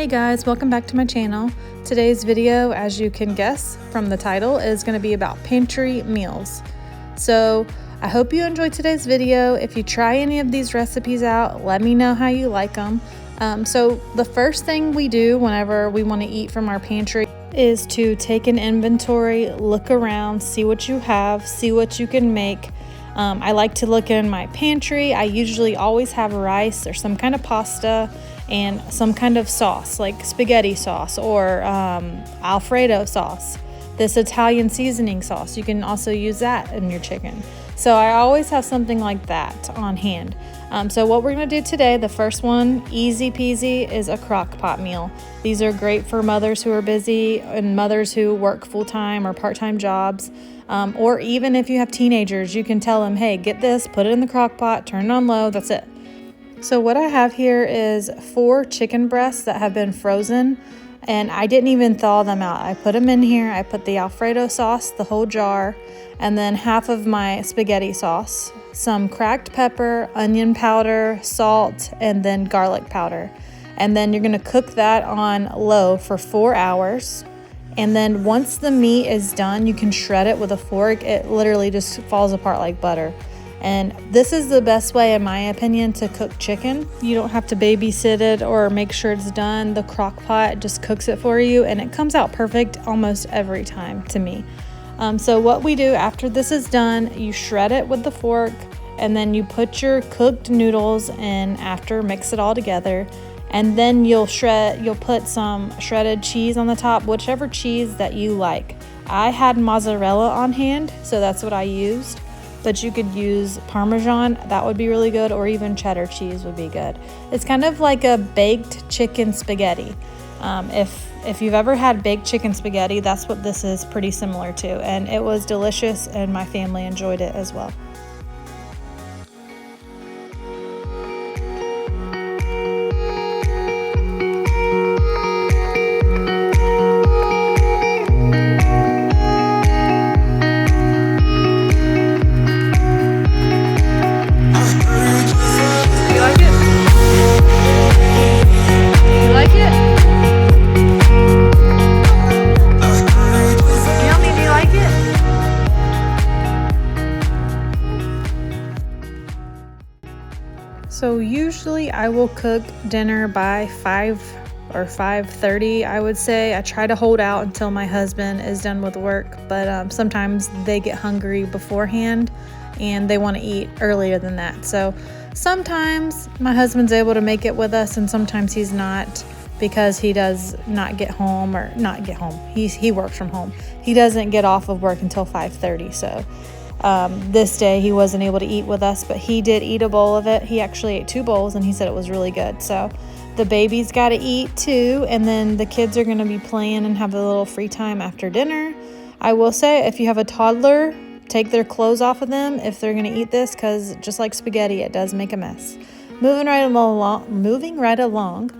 Hey guys, welcome back to my channel. Today's video, as you can guess from the title, is going to be about pantry meals. So I hope you enjoyed today's video. If you try any of these recipes out, let me know how you like them. So the first thing we do whenever we want to eat from our pantry is to take an inventory, look around, see what you have, see what you can make. I like to look in my pantry. I usually always have rice or some kind of pasta and some kind of sauce like spaghetti sauce or Alfredo sauce. This Italian seasoning sauce, you can also use that in your chicken. So I always have something like that on hand. So what we're going to do today, the first one, easy peasy, is a crock pot meal. These are great for mothers who are busy and mothers who work full-time or part-time jobs. Or even if you have teenagers, you can tell them, hey, get this, put it in the crock pot, turn it on low, that's it. So what I have here is 4 chicken breasts that have been frozen, and I didn't even thaw them out. I put them in here. I put the Alfredo sauce, the whole jar, and then half of my spaghetti sauce, some cracked pepper, onion powder, salt, and then garlic powder. And then you're gonna cook that on low for 4 hours. And then once the meat is done, you can shred it with a fork. It literally just falls apart like butter. And this is the best way, in my opinion, to cook chicken. You don't have to babysit it or make sure it's done. The crock pot just cooks it for you, and it comes out perfect almost every time to me. So what we do after this is done, you shred it with the fork, and then you put your cooked noodles in after, mix it all together. And then you'll put some shredded cheese on the top, whichever cheese that you like. I had mozzarella on hand, so that's what I used. But you could use Parmesan, that would be really good, or even cheddar cheese would be good. It's kind of like a baked chicken spaghetti. If you've ever had baked chicken spaghetti, that's what this is pretty similar to. And it was delicious, and my family enjoyed it as well. So usually I will cook dinner by 5 or 5:30, I would say. I try to hold out until my husband is done with work, but sometimes they get hungry beforehand and they want to eat earlier than that. So sometimes my husband's able to make it with us, and sometimes he's not, because he does not get home, or not get home. He works from home. He doesn't get off of work until 5:30, so this day he wasn't able to eat with us, but he did eat a bowl of it. He actually ate 2 bowls, and he said it was really good. So the baby's got to eat too, and then the kids are going to be playing and have a little free time after dinner. I will say, if you have a toddler, take their clothes off of them if they're going to eat this, because just like spaghetti, it does make a mess. Moving right along,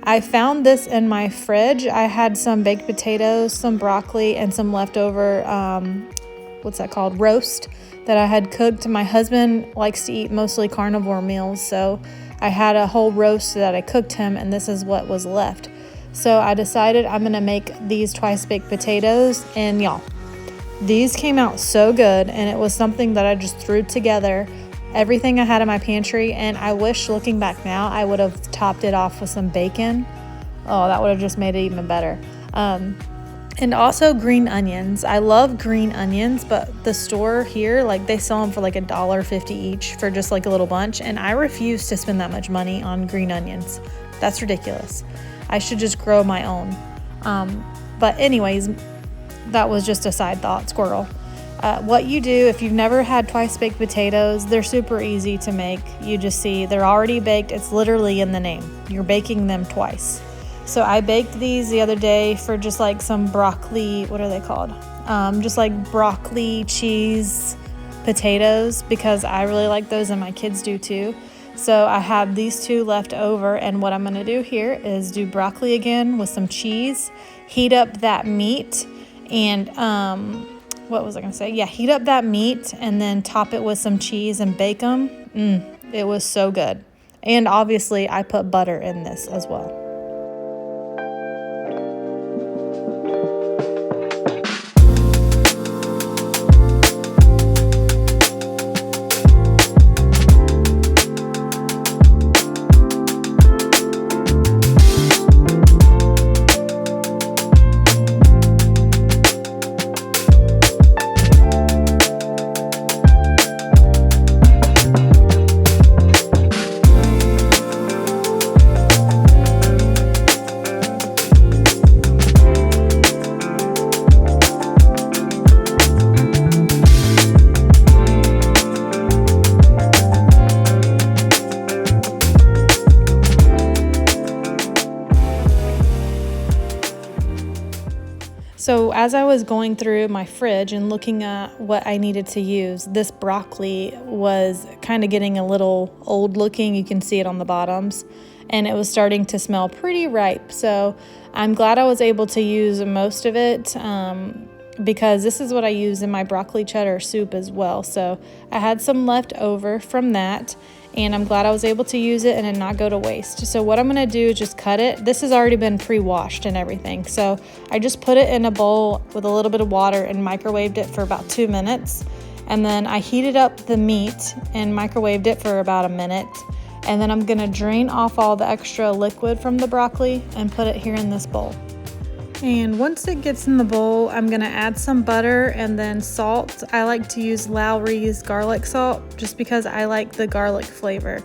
I found this in my fridge. I had some baked potatoes, some broccoli, and some leftover roast that I had cooked. My husband likes to eat mostly carnivore meals, so I had a whole roast that I cooked him, and this is what was left. So I decided I'm gonna make these twice baked potatoes, and y'all, these came out so good, and it was something that I just threw together everything I had in my pantry, and I wish, looking back now, I would have topped it off with some bacon. Oh, that would have just made it even better. And also green onions. I love green onions, but the store here, like, they sell them for like $1.50 each for just like a little bunch, and I refuse to spend that much money on green onions. That's ridiculous. I should just grow my own. But anyways, that was just a side thought, squirrel. What you do, if you've never had twice baked potatoes, they're super easy to make. You just see they're already baked. It's literally in the name. You're baking them twice. So I baked these the other day for just like some broccoli, what are they called? Just like broccoli cheese potatoes, because I really like those and my kids do too. So I have these 2 left over, and what I'm gonna do here is do broccoli again with some cheese, heat up that meat, and what was I gonna say? Yeah, heat up that meat and then top it with some cheese and bake them. It was so good. And obviously I put butter in this as well. So as I was going through my fridge and looking at what I needed to use, this broccoli was kind of getting a little old looking. You can see it on the bottoms, and it was starting to smell pretty ripe. So I'm glad I was able to use most of it because this is what I use in my broccoli cheddar soup as well. So I had some left over from that, and I'm glad I was able to use it and it not go to waste. So what I'm gonna do is just cut it. This has already been pre-washed and everything. So I just put it in a bowl with a little bit of water and microwaved it for about 2 minutes. And then I heated up the meat and microwaved it for about a minute. And then I'm gonna drain off all the extra liquid from the broccoli and put it here in this bowl. And once it gets in the bowl, I'm gonna add some butter and then salt. I like to use Lowry's garlic salt just because I like the garlic flavor.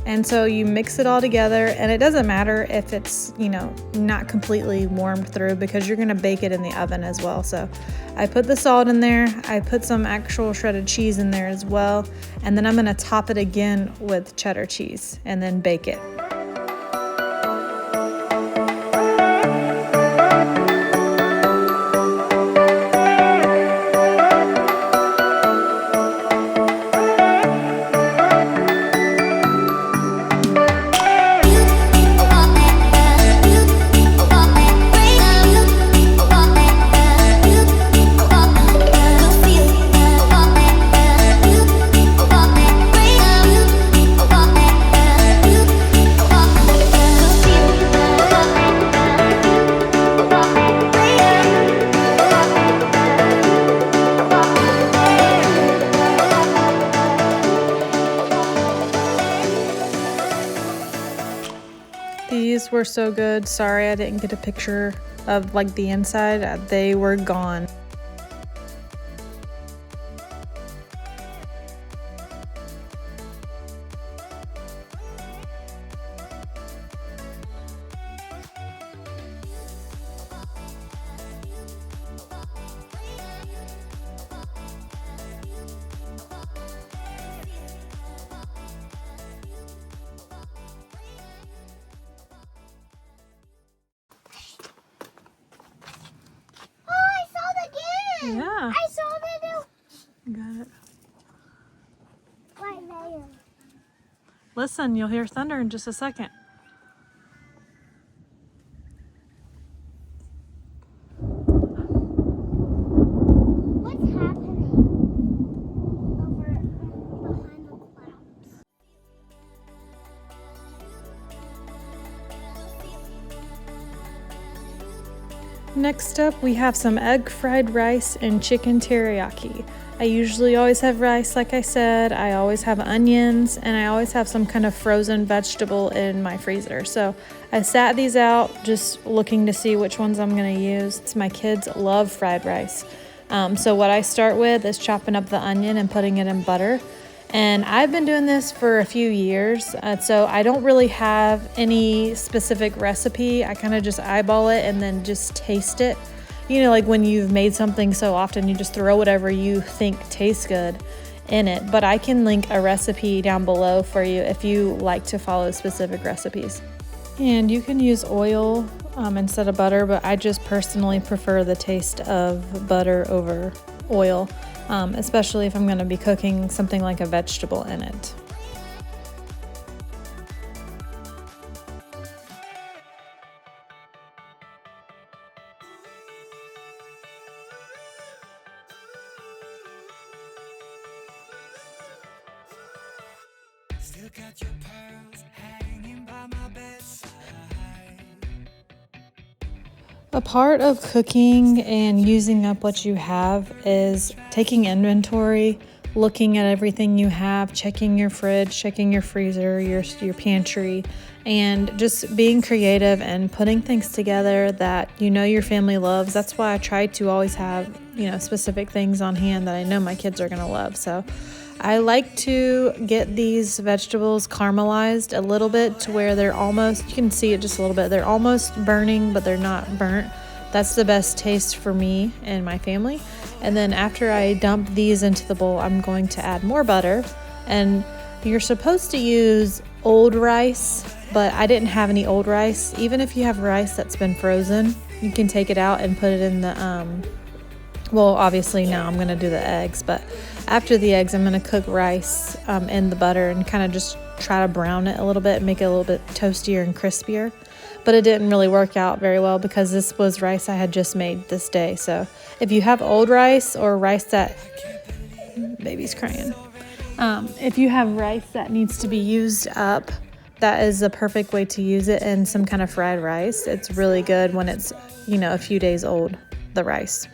And so you mix it all together, and it doesn't matter if it's, not completely warmed through because you're gonna bake it in the oven as well. So I put the salt in there, I put some actual shredded cheese in there as well, and then I'm gonna top it again with cheddar cheese and then bake it. These were so good. Sorry I didn't get a picture of the inside. They were gone. Yeah. I saw the new. Got it. Right there. Listen, you'll hear thunder in just a second. What's happening over behind the clouds? Next up, we have some egg fried rice and chicken teriyaki. I usually always have rice, like I said. I always have onions, and I always have some kind of frozen vegetable in my freezer. So I sat these out just looking to see which ones I'm gonna use. My kids love fried rice. So what I start with is chopping up the onion and putting it in butter. And I've been doing this for a few years, so I don't really have any specific recipe. I kind of just eyeball it and then just taste it. Like when you've made something so often, you just throw whatever you think tastes good in it. But I can link a recipe down below for you if you like to follow specific recipes. And you can use oil instead of butter, but I just personally prefer the taste of butter over oil. Especially if I'm going to be cooking something like a vegetable in it. Still got your pearls hanging by my bedside. A part of cooking and using up what you have is taking inventory, looking at everything you have, checking your fridge, checking your freezer, your pantry, and just being creative and putting things together that your family loves. That's why I try to always have, specific things on hand that I know my kids are going to love. So I like to get these vegetables caramelized a little bit to where they're almost, you can see it just a little bit, they're almost burning, but they're not burnt. That's the best taste for me and my family. And then after I dump these into the bowl, I'm going to add more butter. And you're supposed to use old rice, but I didn't have any old rice. Even if you have rice that's been frozen, you can take it out and put it in the, well, obviously now I'm going to do the eggs, but after the eggs, I'm going to cook rice in the butter and kind of just try to brown it a little bit, make it a little bit toastier and crispier. But it didn't really work out very well because this was rice I had just made this day. So if you have old rice or rice that, baby's crying. If you have rice that needs to be used up, that is the perfect way to use it in some kind of fried rice. It's really good when it's, you know, a few days old, the rice.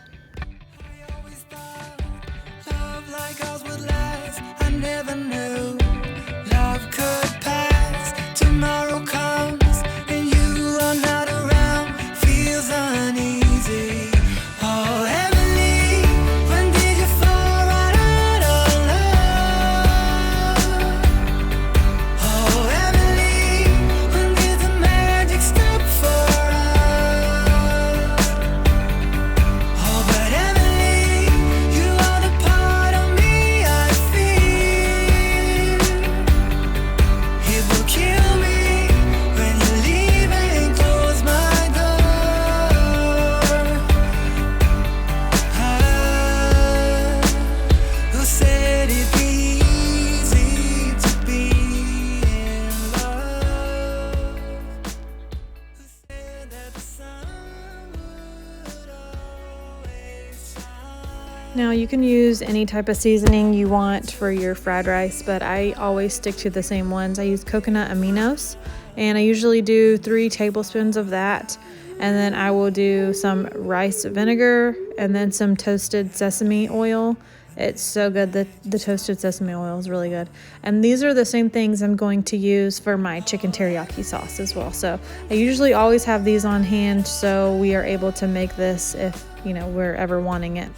Now you can use any type of seasoning you want for your fried rice, but I always stick to the same ones. I use coconut aminos, and I usually do 3 tablespoons of that. And then I will do some rice vinegar and then some toasted sesame oil. It's so good. The toasted sesame oil is really good. And these are the same things I'm going to use for my chicken teriyaki sauce as well. So I usually always have these on hand so we are able to make this if, you know, we're ever wanting it.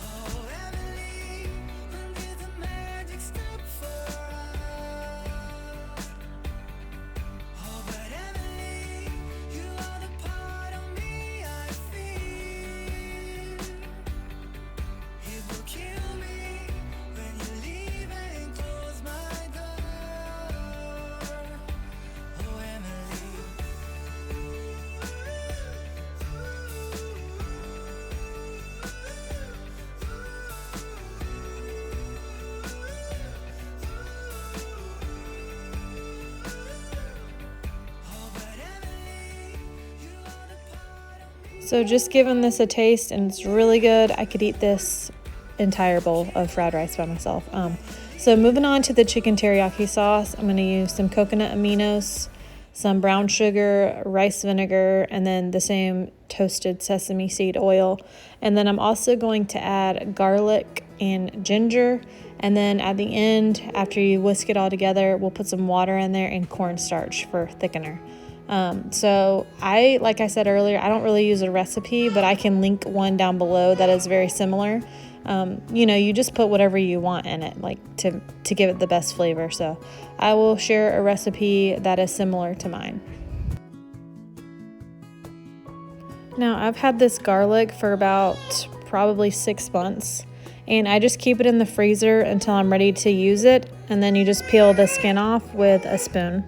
So just giving this a taste, and it's really good. I could eat this entire bowl of fried rice by myself. So moving on to the chicken teriyaki sauce, I'm going to use some coconut aminos, some brown sugar, rice vinegar, and then the same toasted sesame seed oil. And then I'm also going to add garlic and ginger. And then at the end, after you whisk it all together, we'll put some water in there and cornstarch for thickener. So like I said earlier, I don't really use a recipe, but I can link one down below that is very similar. You know, you just put whatever you want in it, like to give it the best flavor. So I will share a recipe that is similar to mine. Now I've had this garlic for about probably 6 months, and I just keep it in the freezer until I'm ready to use it. And then you just peel the skin off with a spoon.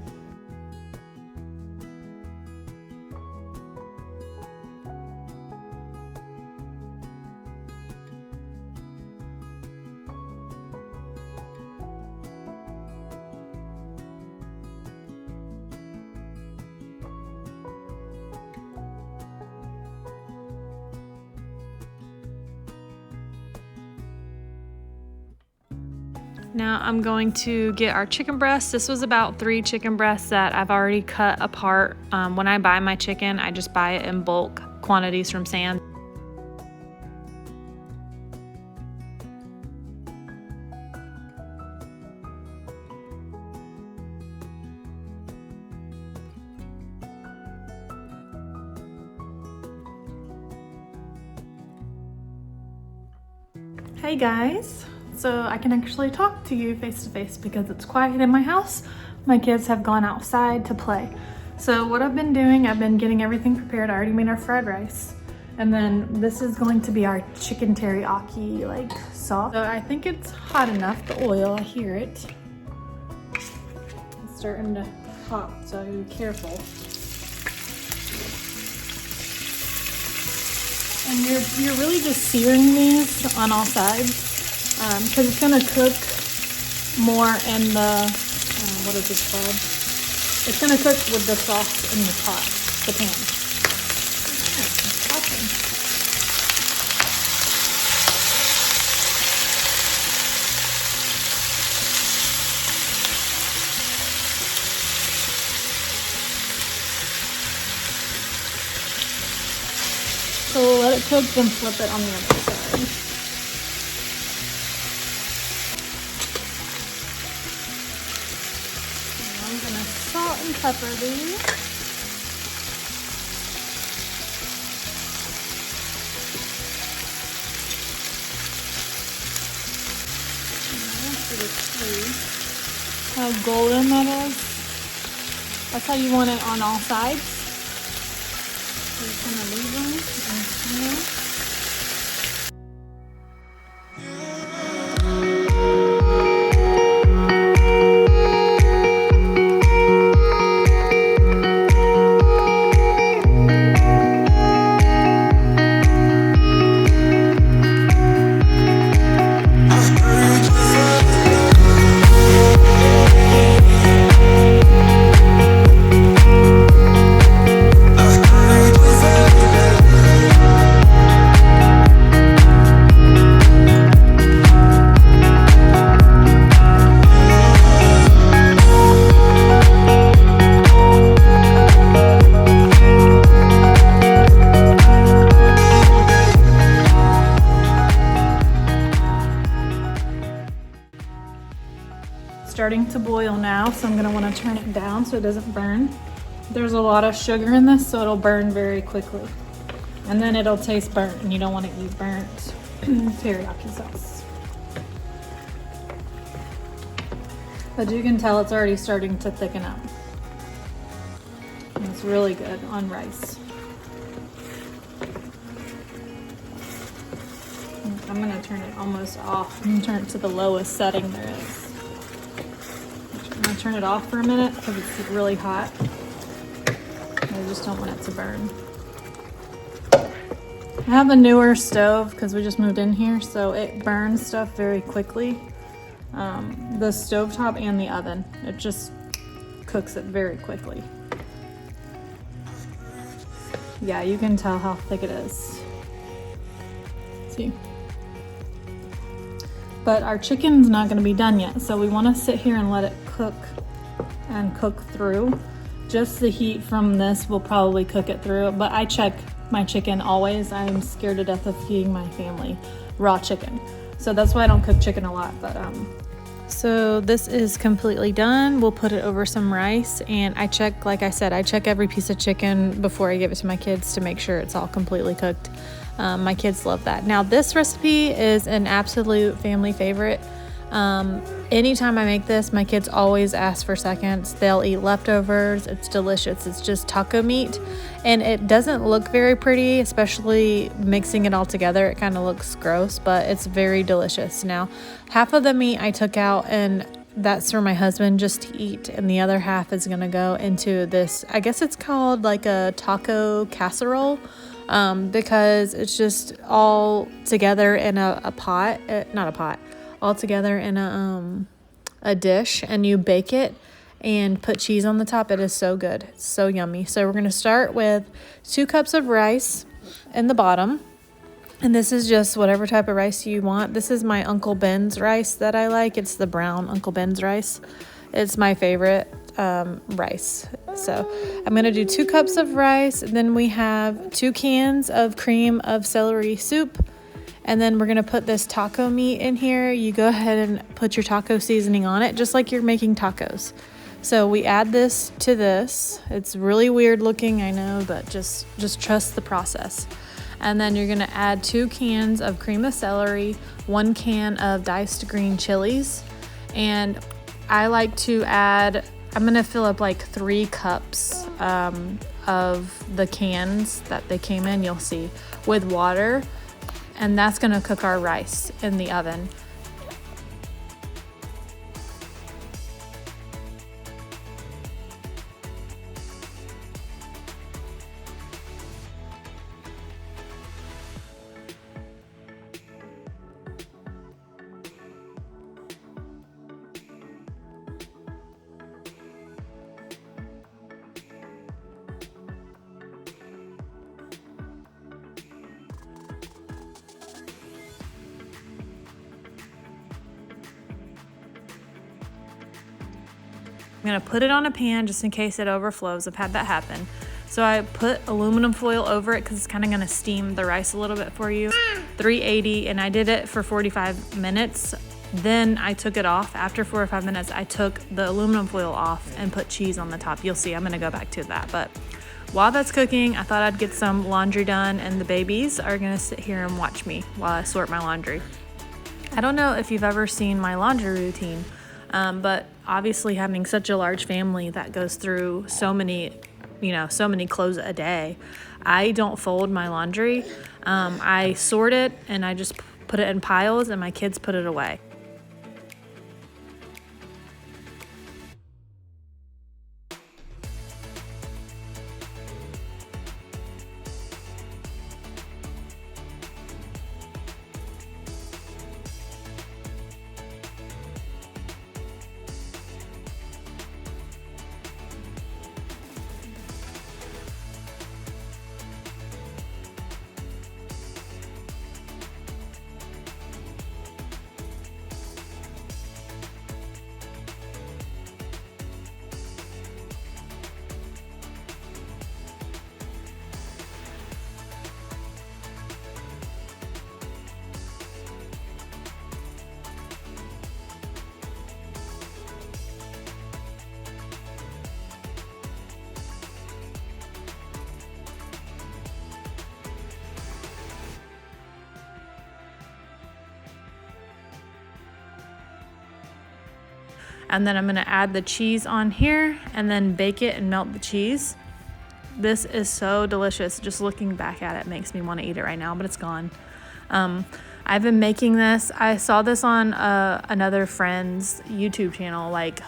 Now I'm going to get our chicken breasts. This was about 3 chicken breasts that I've already cut apart. When I buy my chicken, I just buy it in bulk quantities from Sahm. Hey guys. So I can actually talk to you face to face because it's quiet in my house. My kids have gone outside to play. So what I've been doing, I've been getting everything prepared. I already made our fried rice. And then this is going to be our chicken teriyaki sauce. So I think it's hot enough, the oil, I hear it. It's starting to pop, so be careful. And you're really just searing these on all sides because it's going to cook more in the, what is this called? It's going to cook with the sauce in the pot, the pan. Awesome. So we'll let it cook, then flip it on the other side. And I'm gonna salt and pepper these. How golden that is. That's how you want it on all sides. So you're gonna leave them in here. Starting to boil now, so I'm going to want to turn it down so it doesn't burn. There's a lot of sugar in this, so it'll burn very quickly. And then it'll taste burnt, and you don't want to eat burnt teriyaki sauce. But you can tell it's already starting to thicken up. And it's really good on rice. I'm going to turn it almost off. I'm going to turn it to the lowest setting there is. I'm gonna turn it off for a minute because it's really hot. I just don't want it to burn. I have a newer stove because we just moved in here, so it burns stuff very quickly. The stovetop and the oven, it just cooks it very quickly. Yeah, you can tell how thick it is. See? But our chicken's not gonna be done yet, so we wanna sit here and let it cook and cook through. Just the heat from this will probably cook it through, but I check my chicken always. I'm scared to death of feeding my family raw chicken. So that's why I don't cook chicken a lot, but so this is completely done. We'll put it over some rice, and I check, like I said, I check every piece of chicken before I give it to my kids to make sure it's all completely cooked. My kids love that. Now this recipe is an absolute family favorite. Anytime I make this, my kids always ask for seconds. They'll eat leftovers. It's delicious. It's just taco meat, and it doesn't look very pretty, especially mixing it all together. It kind of looks gross, but it's very delicious. Now, half of the meat I took out, and that's for my husband just to eat, and the other half is gonna go into this, I guess it's called like a taco casserole. Because it's just all together in a pot, not a pot, all together in a dish, and you bake it and put cheese on the top. It is so good. It's so yummy. So we're going to start with 2 cups of rice in the bottom. And this is just whatever type of rice you want. This is my Uncle Ben's rice that I like. It's the brown Uncle Ben's rice. It's my favorite rice. So I'm going to do 2 cups of rice. And then we have 2 cans of cream of celery soup. And then we're going to put this taco meat in here. You go ahead and put your taco seasoning on it, just like you're making tacos. So we add this to this. It's really weird looking, I know, but just trust the process. And then you're going to add 2 cans of cream of celery, 1 can of diced green chilies. And I like to add, I'm going to fill up like 3 cups of the cans that they came in, you'll see, with water. And that's going to cook our rice in the oven. I'm gonna put it on a pan just in case it overflows. I've had that happen. So I put aluminum foil over it because it's kind of gonna steam the rice a little bit for you. 380, and I did it for 45 minutes. Then I took it off. After 4 or 5 minutes, I took the aluminum foil off and put cheese on the top. You'll see, I'm gonna go back to that. But while that's cooking, I thought I'd get some laundry done, and the babies are gonna sit here and watch me while I sort my laundry. I don't know if you've ever seen my laundry routine, but obviously having such a large family that goes through so many clothes a day, I don't fold my laundry. I sort it and I just put it in piles, and my kids put it away. And then I'm gonna add the cheese on here and then bake it and melt the cheese. This is so delicious. Just looking back at it makes me want to eat it right now, but it's gone. I've been making this. I saw this on another friend's YouTube channel like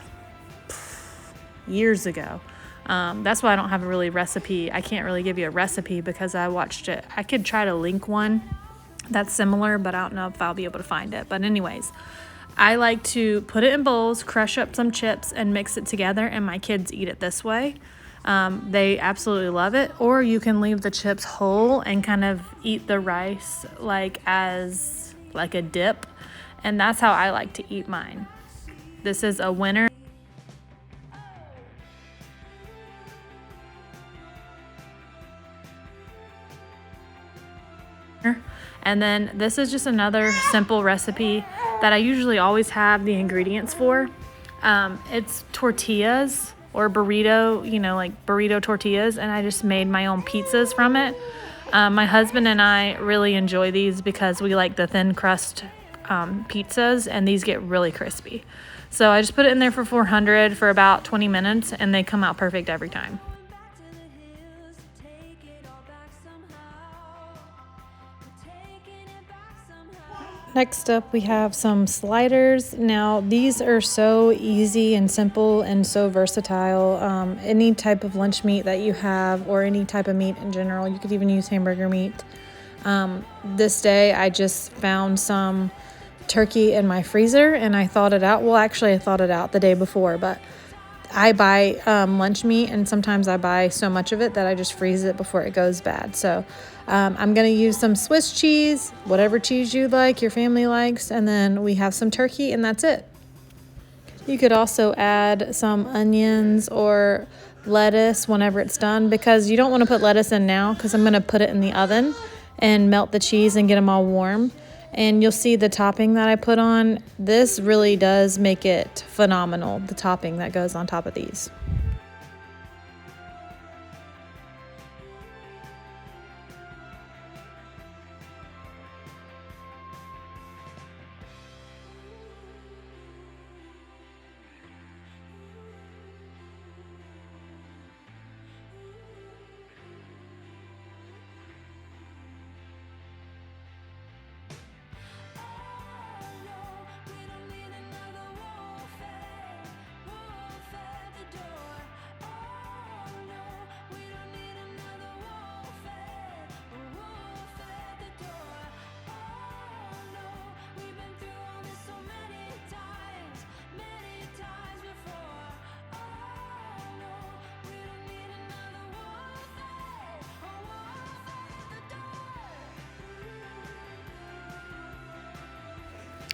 years ago. That's why I don't have a really recipe. I can't really give you a recipe because I watched it. I could try to link one that's similar, but I don't know if I'll be able to find it. But anyways, I like to put it in bowls, crush up some chips, and mix it together, and my kids eat it this way. They absolutely love it. Or you can leave the chips whole and kind of eat the rice as a dip, and that's how I like to eat mine. This is a winner. And then this is just another simple recipe that I usually always have the ingredients for. It's tortillas or burrito, like burrito tortillas, and I just made my own pizzas from it. My husband and I really enjoy these because we like the thin crust pizzas, and these get really crispy. So I just put it in there for 400 for about 20 minutes, and they come out perfect every time. Next up, we have some sliders. Now, these are so easy and simple and so versatile. Any type of lunch meat that you have, or any type of meat in general, you could even use hamburger meat. This day, I just found some turkey in my freezer, and I thawed it out. Well, actually, I thawed it out the day before, but I buy lunch meat, and sometimes I buy so much of it that I just freeze it before it goes bad. So I'm going to use some Swiss cheese, whatever cheese you like, your family likes, and then we have some turkey, and that's it. You could also add some onions or lettuce whenever it's done, because you don't want to put lettuce in now because I'm going to put it in the oven and melt the cheese and get them all warm. And you'll see the topping that I put on. This really does make it phenomenal, the topping that goes on top of these.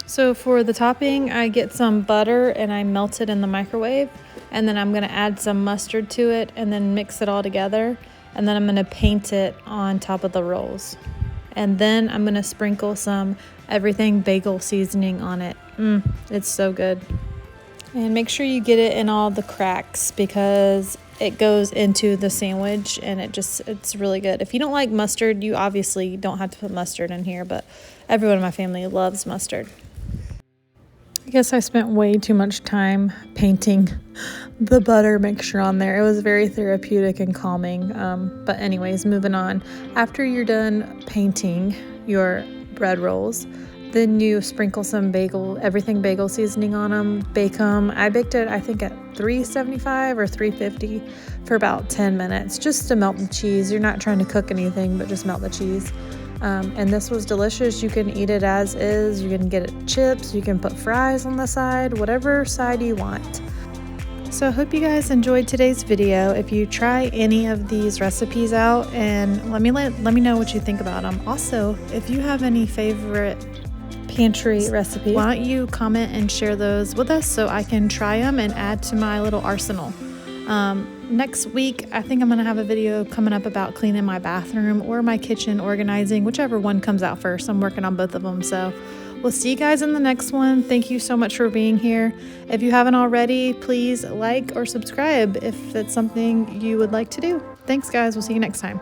So for the topping, I get some butter and I melt it in the microwave. and then I'm gonna add some mustard to it and then mix it all together, and then I'm gonna paint it on top of the rolls. And then I'm gonna sprinkle some everything bagel seasoning on it. It's so good. And make sure you get it in all the cracks because it goes into the sandwich and it's really good. If you don't like mustard, you obviously don't have to put mustard in here, but everyone in my family loves mustard. I guess I spent way too much time painting the butter mixture on there. It was very therapeutic and calming. But anyways, moving on. After you're done painting your bread rolls, then you sprinkle some everything bagel seasoning on them, bake them. I baked it, I think, at 375 or 350 for about 10 minutes, just to melt the cheese. You're not trying to cook anything, but just melt the cheese. And this was delicious. You can eat it as is. You can get it chips. You can put fries on the side, whatever side you want. So I hope you guys enjoyed today's video. If you try any of these recipes out, and let me know what you think about them. Also, if you have any favorite pantry recipes, why don't you comment and share those with us so I can try them and add to my little arsenal. Next week, I think I'm going to have a video coming up about cleaning my bathroom or my kitchen, organizing, whichever one comes out first. I'm working on both of them. So we'll see you guys in the next one. Thank you so much for being here. If you haven't already, please like or subscribe if that's something you would like to do. Thanks, guys. We'll see you next time.